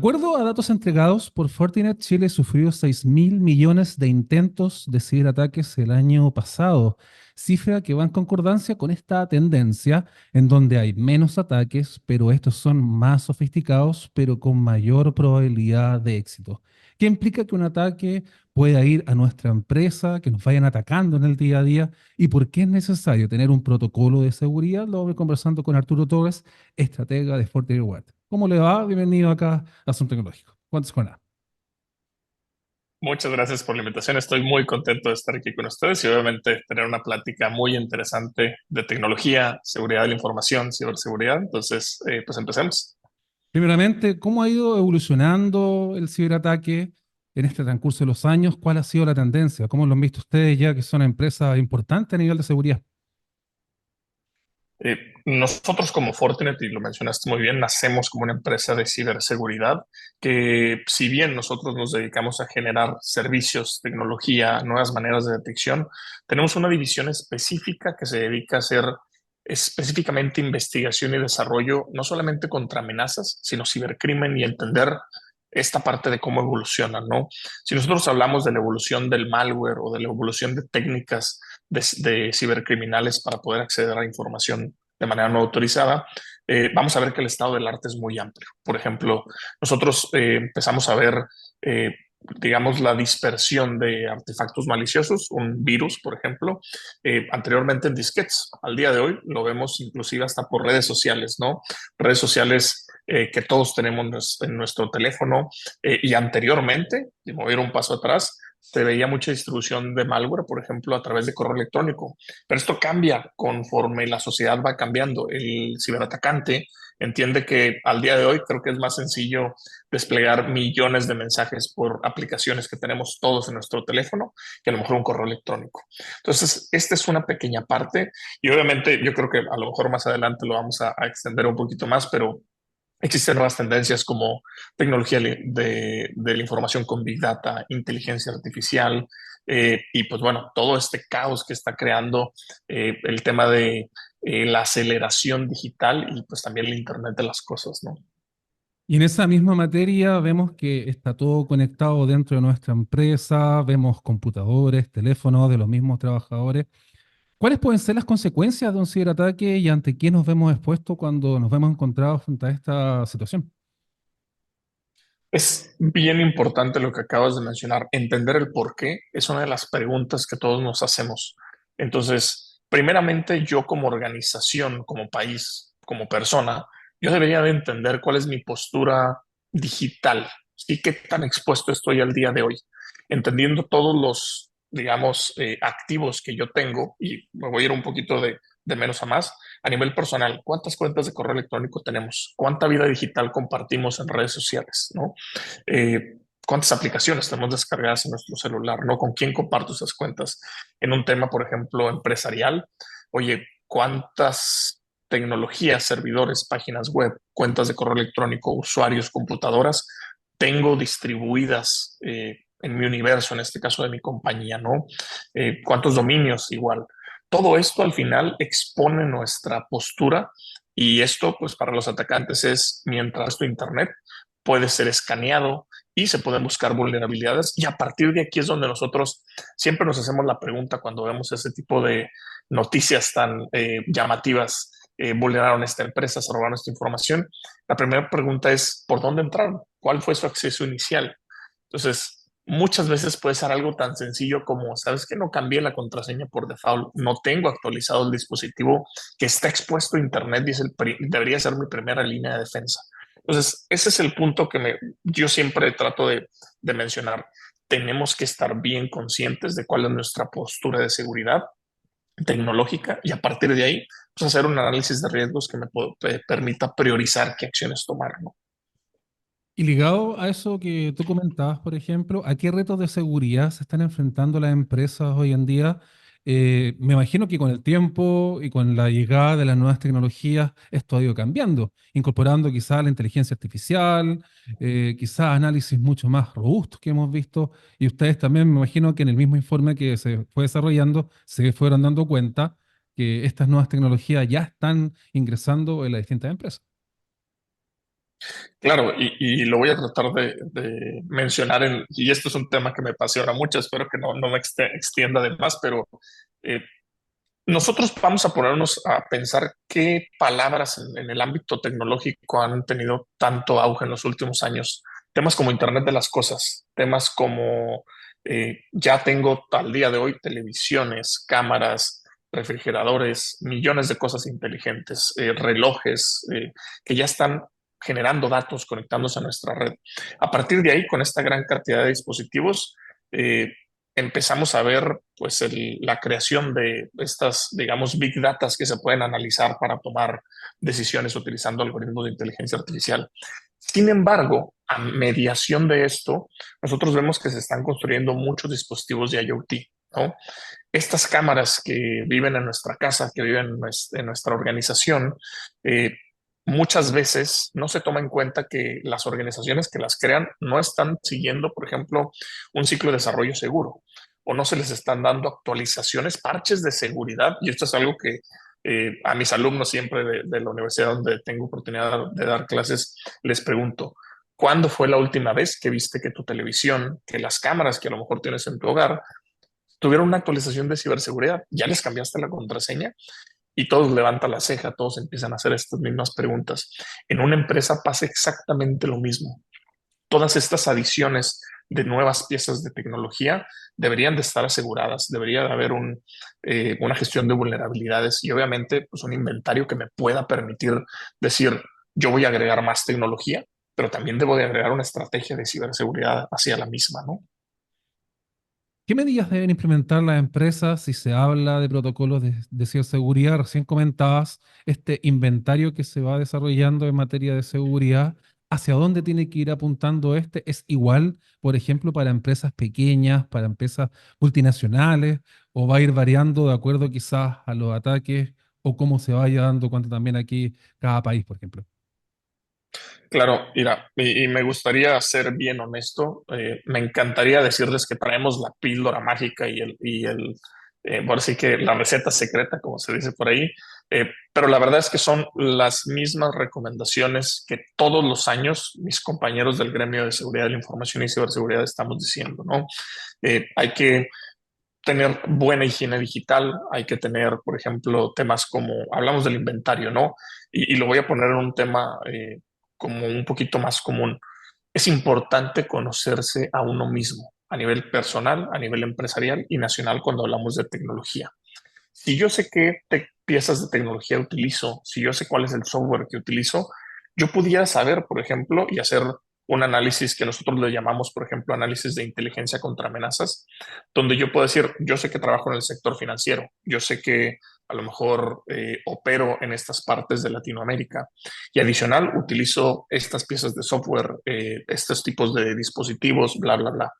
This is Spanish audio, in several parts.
acuerdo a datos entregados por Fortinet, Chile sufrió 6.000 millones de intentos de ciberataques el año pasado, cifra que va en concordancia con esta tendencia en donde hay menos ataques, pero estos son más sofisticados, pero con mayor probabilidad de éxito. ¿Qué implica que un ataque pueda ir a nuestra empresa, que nos vayan atacando en el día a día? ¿Y por qué es necesario tener un protocolo de seguridad? Lo voy conversando con Arturo Torres, estratega de Fortinet Web. ¿Cómo le va? Bienvenido acá a Asunto Tecnológico. ¿Cuántos con A? Muchas gracias por la invitación. Estoy muy contento de estar aquí con ustedes y obviamente tener una plática muy interesante de tecnología, seguridad de la información, ciberseguridad. Entonces, pues empecemos. Primeramente, ¿cómo ha ido evolucionando el ciberataque en este transcurso de los años? ¿Cuál ha sido la tendencia? ¿Cómo lo han visto ustedes ya que son empresas importantes a nivel de seguridad? Nosotros como Fortinet, y lo mencionaste muy bien, nacemos como una empresa de ciberseguridad que si bien nosotros nos dedicamos a generar servicios, tecnología, nuevas maneras de detección, tenemos una división específica que se dedica a hacer específicamente investigación y desarrollo, no solamente contra amenazas, sino cibercrimen y entender esta parte de cómo evoluciona, ¿no? Si nosotros hablamos de la evolución del malware o de la evolución de técnicas de cibercriminales para poder acceder a información de manera no autorizada, vamos a ver que el estado del arte es muy amplio. Por ejemplo, nosotros empezamos a ver, eh, digamos, la dispersión de artefactos maliciosos, un virus, por ejemplo, anteriormente en disquetes. Al día de hoy lo vemos inclusive hasta por redes sociales, ¿no? Redes sociales que todos tenemos en nuestro teléfono y anteriormente, y mover un paso atrás, se veía mucha distribución de malware, por ejemplo, a través de correo electrónico. Pero esto cambia conforme la sociedad va cambiando. El ciberatacante entiende que al día de hoy creo que es más sencillo desplegar millones de mensajes por aplicaciones que tenemos todos en nuestro teléfono que a lo mejor un correo electrónico. Entonces, esta es una pequeña parte y obviamente yo creo que a lo mejor más adelante lo vamos a extender un poquito más, pero existen nuevas tendencias como tecnología de la información con Big Data, inteligencia artificial, y pues bueno, todo este caos que está creando el tema de la aceleración digital y pues también el Internet de las cosas, ¿no? Y en esa misma materia vemos que está todo conectado dentro de nuestra empresa, vemos computadores, teléfonos de los mismos trabajadores. ¿Cuáles pueden ser las consecuencias de un ciberataque y ante qué nos vemos expuestos cuando nos vemos encontrados frente a esta situación? Es bien importante lo que acabas de mencionar. Entender el por qué es una de las preguntas que todos nos hacemos. Entonces, primeramente, yo como organización, como país, como persona, yo debería de entender cuál es mi postura digital y qué tan expuesto estoy al día de hoy. Entendiendo todos los, digamos, activos que yo tengo, y me voy a ir un poquito de menos a más a nivel personal, ¿cuántas cuentas de correo electrónico tenemos? ¿Cuánta vida digital compartimos en redes sociales? ¿No? ¿Cuántas aplicaciones tenemos descargadas en nuestro celular? ¿No? ¿Con quién comparto esas cuentas? En un tema, por ejemplo, empresarial, oye, ¿cuántas tecnologías, servidores, páginas web, cuentas de correo electrónico, usuarios, computadoras tengo distribuidas en mi universo, en este caso de mi compañía, ¿no? ¿Cuántos dominios igual? Todo esto al final expone nuestra postura y esto, pues para los atacantes es mientras tu Internet puede ser escaneado y se pueden buscar vulnerabilidades. Y a partir de aquí es donde nosotros siempre nos hacemos la pregunta cuando vemos ese tipo de noticias tan llamativas. Vulneraron esta empresa, se robaron esta información. La primera pregunta es, ¿por dónde entraron? ¿Cuál fue su acceso inicial? Entonces, muchas veces puede ser algo tan sencillo como, ¿sabes que no cambié la contraseña por default? No tengo actualizado el dispositivo que está expuesto a Internet y debería ser mi primera línea de defensa. Entonces, ese es el punto que yo siempre trato de mencionar. Tenemos que estar bien conscientes de cuál es nuestra postura de seguridad tecnológica y a partir de ahí, pues hacer un análisis de riesgos que permita priorizar qué acciones tomar, ¿no? Y ligado a eso que tú comentabas, por ejemplo, ¿a qué retos de seguridad se están enfrentando las empresas hoy en día? Me imagino que con el tiempo y con la llegada de las nuevas tecnologías esto ha ido cambiando, incorporando quizás la inteligencia artificial, quizás análisis mucho más robustos que hemos visto. Y ustedes también, me imagino que en el mismo informe que se fue desarrollando, se fueron dando cuenta que estas nuevas tecnologías ya están ingresando en las distintas empresas. Claro, y lo voy a tratar de mencionar, y esto es un tema que me apasiona mucho, espero que no me extienda de más, pero eh, nosotros vamos a ponernos a pensar qué palabras en el ámbito tecnológico han tenido tanto auge en los últimos años. Temas como Internet de las Cosas, temas como ya tengo al día de hoy televisiones, cámaras, refrigeradores, millones de cosas inteligentes, relojes que ya están generando datos, conectándose a nuestra red. A partir de ahí, con esta gran cantidad de dispositivos, eh, empezamos a ver pues la creación de estas, digamos, big datas que se pueden analizar para tomar decisiones utilizando algoritmos de inteligencia artificial. Sin embargo, a mediación de esto, nosotros vemos que se están construyendo muchos dispositivos de IoT, ¿no? Estas cámaras que viven en nuestra casa, que viven en nuestra organización, eh, muchas veces no se toma en cuenta que las organizaciones que las crean no están siguiendo, por ejemplo, un ciclo de desarrollo seguro o no se les están dando actualizaciones, parches de seguridad. Y esto es algo que a mis alumnos siempre de la universidad donde tengo oportunidad de dar clases, les pregunto, ¿cuándo fue la última vez que viste que tu televisión, que las cámaras que a lo mejor tienes en tu hogar, tuvieron una actualización de ciberseguridad? ¿Ya les cambiaste la contraseña? Y todos levantan la ceja, todos empiezan a hacer estas mismas preguntas. En una empresa pasa exactamente lo mismo. Todas estas adiciones de nuevas piezas de tecnología deberían de estar aseguradas, debería de haber una gestión de vulnerabilidades y obviamente pues un inventario que me pueda permitir decir, yo voy a agregar más tecnología, pero también debo de agregar una estrategia de ciberseguridad hacia la misma, ¿no? ¿Qué medidas deben implementar las empresas si se habla de protocolos de ciberseguridad? Recién comentabas este inventario que se va desarrollando en materia de seguridad. ¿Hacia dónde tiene que ir apuntando este? ¿Es igual, por ejemplo, para empresas pequeñas, para empresas multinacionales, o va a ir variando de acuerdo quizás a los ataques o cómo se vaya dando cuenta también aquí cada país, por ejemplo? Claro, mira, y me gustaría ser bien honesto. Me encantaría decirles que traemos la píldora mágica por así que la receta secreta, como se dice por ahí. Pero la verdad es que son las mismas recomendaciones que todos los años mis compañeros del gremio de seguridad de la información y ciberseguridad estamos diciendo, ¿no? Hay que tener buena higiene digital, hay que tener, por ejemplo, temas como, hablamos del inventario, ¿no? Y lo voy a poner en un tema como un poquito más común. Es importante conocerse a uno mismo a nivel personal, a nivel empresarial y nacional cuando hablamos de tecnología. Si yo sé qué piezas de tecnología utilizo, si yo sé cuál es el software que utilizo, yo pudiera saber, por ejemplo, y hacer un análisis que nosotros le llamamos, por ejemplo, análisis de inteligencia contra amenazas, donde yo puedo decir, yo sé que trabajo en el sector financiero, yo sé que a lo mejor opero en estas partes de Latinoamérica y adicional utilizo estas piezas de software, estos tipos de dispositivos, bla, bla, bla.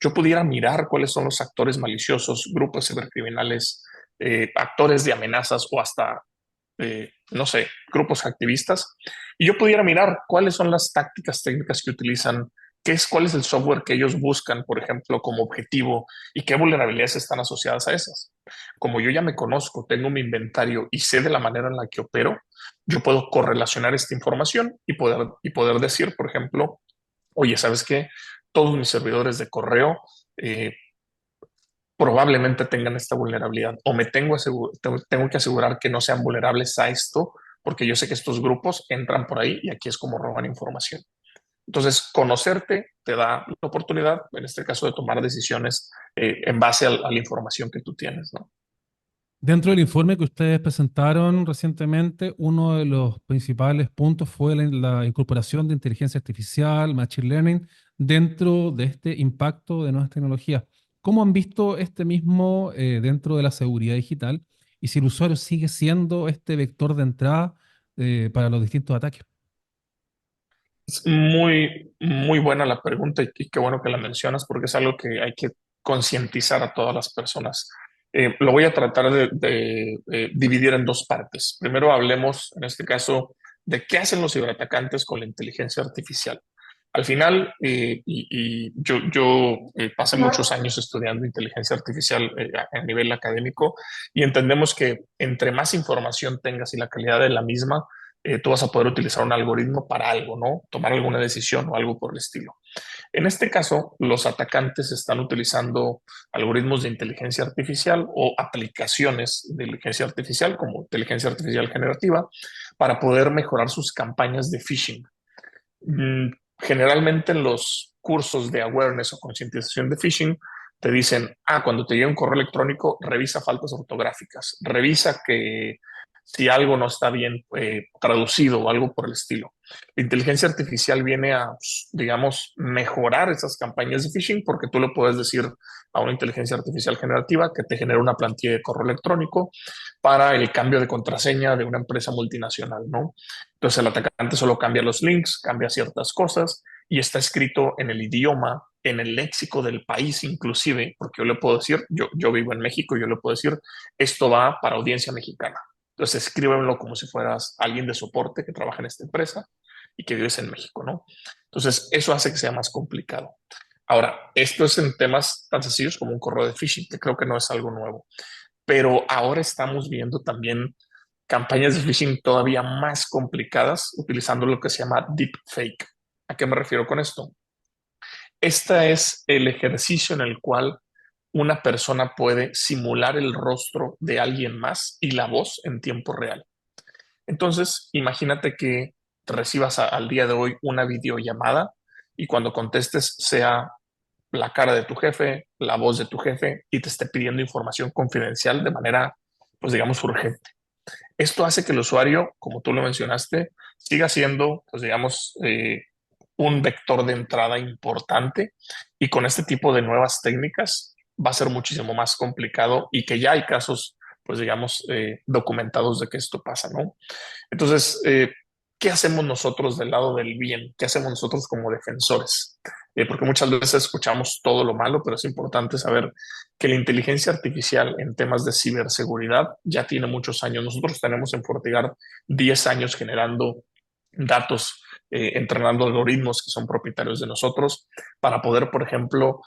Yo pudiera mirar cuáles son los actores maliciosos, grupos cibercriminales, actores de amenazas o hasta, no sé, grupos activistas, y yo pudiera mirar cuáles son las tácticas técnicas que utilizan, cuál es el software que ellos buscan, por ejemplo, como objetivo y qué vulnerabilidades están asociadas a esas. Como yo ya me conozco, tengo mi inventario y sé de la manera en la que opero, yo puedo correlacionar esta información y poder decir, por ejemplo, oye, ¿sabes qué? Todos mis servidores de correo probablemente tengan esta vulnerabilidad o tengo que asegurar que no sean vulnerables a esto porque yo sé que estos grupos entran por ahí y aquí es como roban información. Entonces, conocerte te da la oportunidad, en este caso, de tomar decisiones en base a la información que tú tienes, ¿no? Dentro del informe que ustedes presentaron recientemente, uno de los principales puntos fue la incorporación de inteligencia artificial, machine learning, dentro de este impacto de nuevas tecnologías. ¿Cómo han visto este mismo dentro de la seguridad digital y si el usuario sigue siendo este vector de entrada para los distintos ataques? Es muy, muy buena la pregunta y qué bueno que la mencionas porque es algo que hay que concientizar a todas las personas. Lo voy a tratar de dividir en dos partes. Primero hablemos, en este caso, de qué hacen los ciberatacantes con la inteligencia artificial. Al final, yo pasé muchos años estudiando inteligencia artificial a nivel académico y entendemos que entre más información tengas y la calidad de la misma, tú vas a poder utilizar un algoritmo para algo, ¿no? Tomar alguna decisión o algo por el estilo. En este caso, los atacantes están utilizando algoritmos de inteligencia artificial o aplicaciones de inteligencia artificial, como inteligencia artificial generativa, para poder mejorar sus campañas de phishing. Mm, Generalmente en los cursos de awareness o concientización de phishing te dicen, cuando te llega un correo electrónico, revisa faltas ortográficas, revisa que si algo no está bien traducido o algo por el estilo. La inteligencia artificial viene a, pues, digamos, mejorar esas campañas de phishing porque tú le puedes decir a una inteligencia artificial generativa que te genere una plantilla de correo electrónico para el cambio de contraseña de una empresa multinacional, ¿no? Entonces el atacante solo cambia los links, cambia ciertas cosas y está escrito en el idioma, en el léxico del país inclusive, porque yo le puedo decir, yo vivo en México, yo le puedo decir, esto va para audiencia mexicana. Entonces escríbelo como si fueras alguien de soporte que trabaja en esta empresa y que vives en México, ¿no? Entonces eso hace que sea más complicado. Ahora, esto es en temas tan sencillos como un correo de phishing, que creo que no es algo nuevo, pero ahora estamos viendo también campañas de phishing todavía más complicadas utilizando lo que se llama deepfake. ¿A qué me refiero con esto? Este es el ejercicio en el cual una persona puede simular el rostro de alguien más y la voz en tiempo real. Entonces, imagínate que recibas al día de hoy una videollamada y cuando contestes sea la cara de tu jefe, la voz de tu jefe y te esté pidiendo información confidencial de manera, pues digamos, urgente. Esto hace que el usuario, como tú lo mencionaste, siga siendo, pues digamos, un vector de entrada importante y con este tipo de nuevas técnicas va a ser muchísimo más complicado y que ya hay casos, pues digamos, documentados de que esto pasa, ¿no? Entonces, ¿qué hacemos nosotros del lado del bien? ¿Qué hacemos nosotros como defensores? Porque muchas veces escuchamos todo lo malo, pero es importante saber que la inteligencia artificial en temas de ciberseguridad ya tiene muchos años. Nosotros tenemos en Fortigar 10 años generando datos, entrenando algoritmos que son propietarios de nosotros para poder, por ejemplo,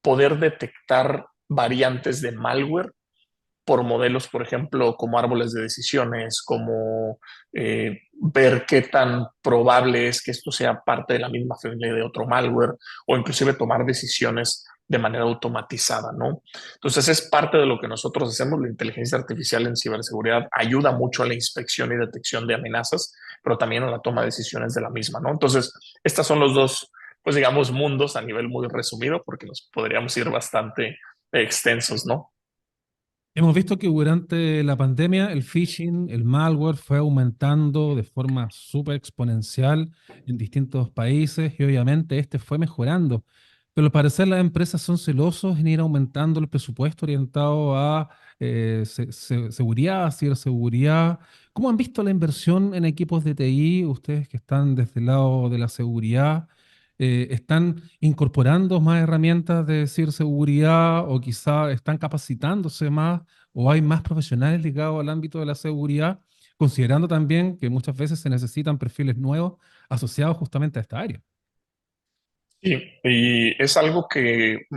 poder detectar variantes de malware por modelos, por ejemplo, como árboles de decisiones, como ver qué tan probable es que esto sea parte de la misma familia de otro malware o inclusive tomar decisiones de manera automatizada, ¿no? Entonces es parte de lo que nosotros hacemos. La inteligencia artificial en ciberseguridad ayuda mucho a la inspección y detección de amenazas, pero también a la toma de decisiones de la misma, ¿no? Entonces, estos son los dos, pues digamos, mundos a nivel muy resumido, porque nos podríamos ir bastante extensos, ¿no? Hemos visto que durante la pandemia el phishing, el malware fue aumentando de forma súper exponencial en distintos países y obviamente este fue mejorando. Pero al parecer las empresas son celosos en ir aumentando el presupuesto orientado a seguridad, ciberseguridad. ¿Cómo han visto la inversión en equipos de TI, ustedes que están desde el lado de la seguridad? ¿Están incorporando más herramientas de ciberseguridad o quizá están capacitándose más o hay más profesionales ligados al ámbito de la seguridad, considerando también que muchas veces se necesitan perfiles nuevos asociados justamente a esta área? Sí, y es algo que,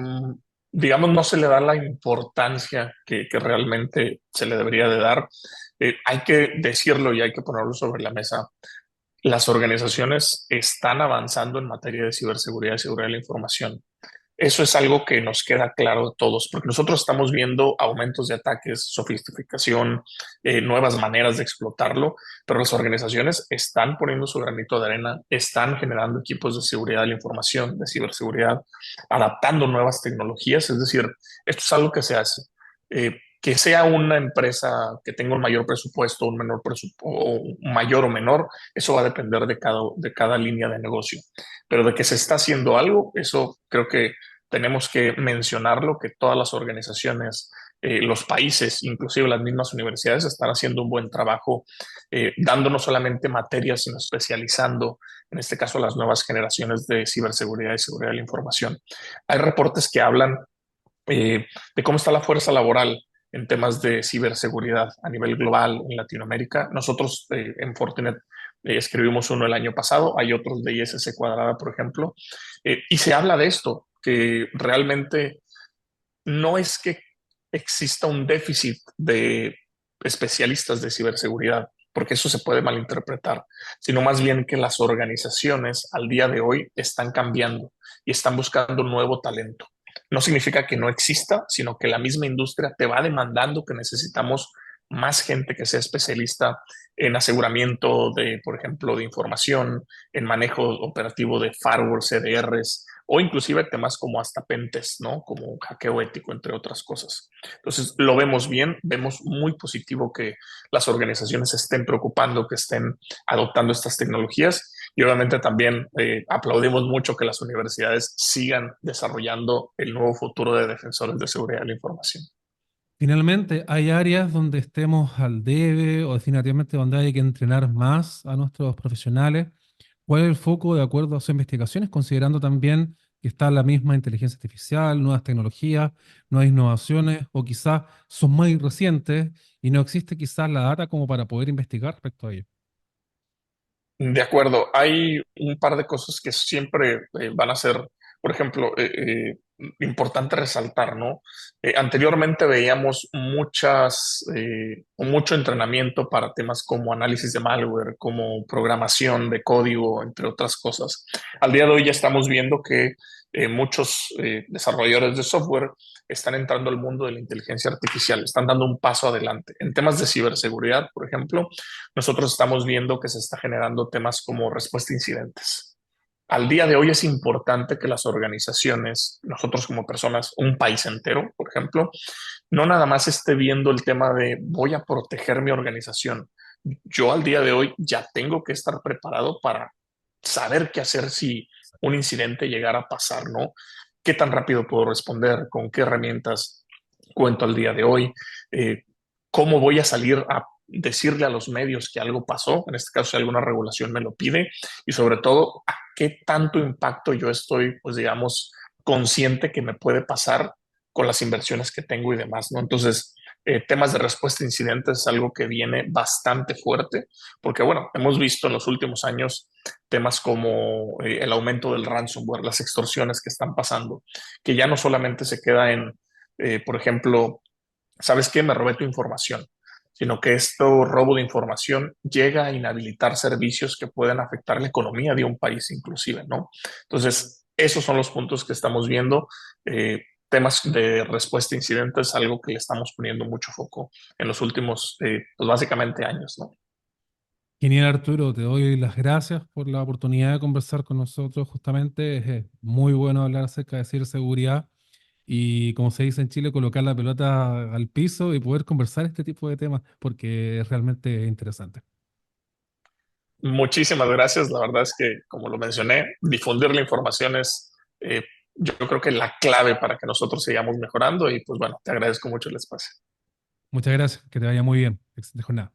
digamos, no se le da la importancia que realmente se le debería de dar. Hay que decirlo y hay que ponerlo sobre la mesa. Las organizaciones están avanzando en materia de ciberseguridad y seguridad de la información. Eso es algo que nos queda claro a todos, porque nosotros estamos viendo aumentos de ataques, sofisticación, nuevas maneras de explotarlo, pero las organizaciones están poniendo su granito de arena, están generando equipos de seguridad de la información, de ciberseguridad, adaptando nuevas tecnologías. Es decir, esto es algo que se hace. Que sea una empresa que tenga un mayor presupuesto, un menor presupuesto, o mayor o menor, eso va a depender de cada línea de negocio. Pero de que se está haciendo algo, eso creo que tenemos que mencionarlo, que todas las organizaciones, los países, inclusive las mismas universidades, están haciendo un buen trabajo, dando no solamente materias, sino especializando, en este caso, a las nuevas generaciones de ciberseguridad y seguridad de la información. Hay reportes que hablan de cómo está la fuerza laboral en temas de ciberseguridad a nivel global en Latinoamérica. Nosotros en Fortinet escribimos uno el año pasado, hay otros de ISC Cuadrada, por ejemplo, y se habla de esto, que realmente no es que exista un déficit de especialistas de ciberseguridad, porque eso se puede malinterpretar, sino más bien que las organizaciones al día de hoy están cambiando y están buscando nuevo talento. No significa que no exista, sino que la misma industria te va demandando que necesitamos más gente que sea especialista en aseguramiento de, por ejemplo, de información, en manejo operativo de firewall, CDRs, o inclusive temas como hasta pentest, ¿no? Como hackeo ético, entre otras cosas. Entonces, lo vemos bien, vemos muy positivo que las organizaciones se estén preocupando, que estén adoptando estas tecnologías y obviamente también aplaudimos mucho que las universidades sigan desarrollando el nuevo futuro de defensores de seguridad de la información. Finalmente, hay áreas donde estemos al debe o definitivamente donde hay que entrenar más a nuestros profesionales. ¿Cuál es el foco de acuerdo a sus investigaciones, considerando también que está la misma inteligencia artificial, nuevas tecnologías, nuevas innovaciones, o quizás son muy recientes y no existe quizás la data como para poder investigar respecto a ello? De acuerdo, hay un par de cosas que siempre van a ser, por ejemplo, importante resaltar, ¿no? Anteriormente veíamos mucho entrenamiento para temas como análisis de malware, como programación de código, entre otras cosas. Al día de hoy ya estamos viendo que muchos desarrolladores de software están entrando al mundo de la inteligencia artificial, están dando un paso adelante. En temas de ciberseguridad, por ejemplo, nosotros estamos viendo que se está generando temas como respuesta a incidentes. Al día de hoy es importante que las organizaciones, nosotros como personas, un país entero, por ejemplo, no nada más esté viendo el tema de voy a proteger mi organización. Yo al día de hoy ya tengo que estar preparado para saber qué hacer si un incidente llegara a pasar, ¿no? ¿Qué tan rápido puedo responder? ¿Con qué herramientas cuento al día de hoy? ¿Cómo voy a salir a decirle a los medios que algo pasó? En este caso, si alguna regulación me lo pide. Y sobre todo, ¿a qué tanto impacto yo estoy, pues digamos, consciente que me puede pasar con las inversiones que tengo y demás, ¿no? Entonces, temas de respuesta a incidentes es algo que viene bastante fuerte, porque bueno, hemos visto en los últimos años temas como el aumento del ransomware, las extorsiones que están pasando, que ya no solamente se queda en, por ejemplo, ¿sabes qué? Me robé tu información, sino que esto robo de información llega a inhabilitar servicios que pueden afectar la economía de un país inclusive, ¿no? Entonces, esos son los puntos que estamos viendo. Temas de respuesta a incidentes, algo que le estamos poniendo mucho foco en los últimos, pues básicamente años, ¿no? Genial, Arturo, te doy las gracias por la oportunidad de conversar con nosotros. Justamente es muy bueno hablar acerca de ciberseguridad y, como se dice en Chile, colocar la pelota al piso y poder conversar este tipo de temas porque es realmente interesante. Muchísimas gracias. La verdad es que, como lo mencioné, difundir la información es, yo creo que la clave para que nosotros sigamos mejorando y pues bueno, te agradezco mucho el espacio. Muchas gracias, que te vaya muy bien. Excelente jornada.